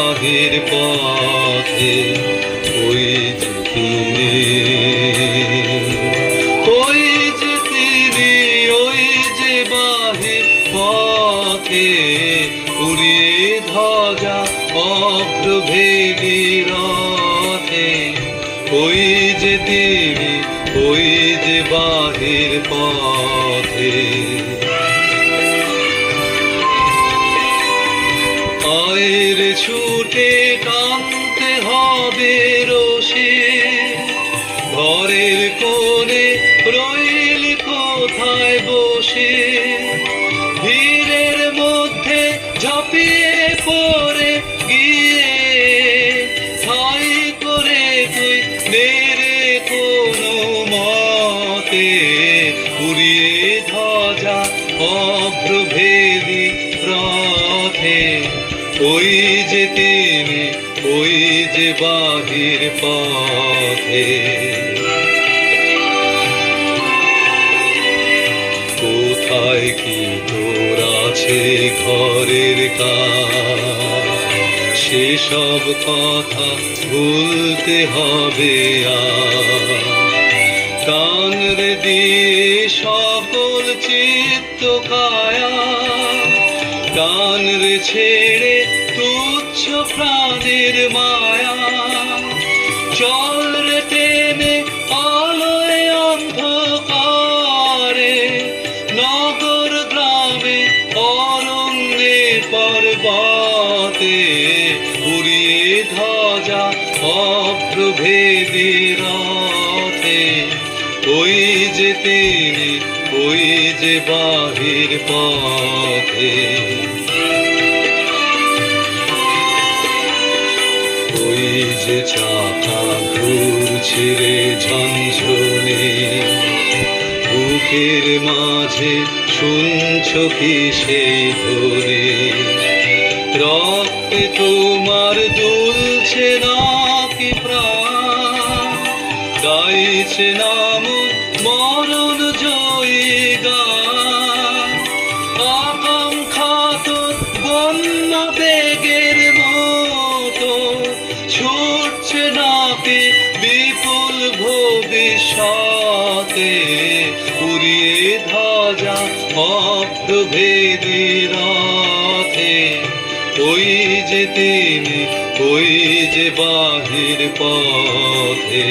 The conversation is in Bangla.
বাহির পথে ওই যে তুমি, ওই যে তিনি, ওই যে বাহির পথে উড়িয়ে ধ্বজা অগ্রভেদী রথে, ওই যে তিনি, ওই যে বাহির পথে। আয়ের ছুটে টানতে হবে রশি, ঘরের কোণে রইল কোথায় বসে, ভিড়ের মধ্যে ঝাঁপিয়ে পড়ে গিয়ে ঠাই করে তুই নেড়ে কোনো মতে উড়িয়ে ধ্বজা অগ্রভেদী রথে, ওই যে তিনি, ওই যে বাহির পথে। কোথায় কি তোর আছে ঘরের কাজ, সেসব কথা ভুলতে হবে আর। কান রে দিয়ে সকল চিত্ত কায়া, কান রে ছেড়ে তুচ্ছ প্রাণের মায়া, চল রে টেনে আলোয় অন্ধকারে, নগর গ্রামে অরণ্যে পর্বতে উড়িয়ে ধ্বজা অগ্রভেদী রথে, ওই যে তিনি, ওই যে বাহির পথে। ওই যে চাকা ঘুরছে রে ঝনঝনে, বুকের মাঝে শুনছ কি সেই ধ্বনি, রক্তে তোমার দুলছে নাকি প্রাণ, গাইছে নাম মরণ জয়ী গান, আকাঙ্ক্ষা তোর বন্য বেগের মতো ছুটছে নাকি বিপুল ভবিষ্যতে, উড়িয়ে ধ্বজা অগ্রভেদী রথে, ওই যে তিনি, ওই যে বাহির পথে।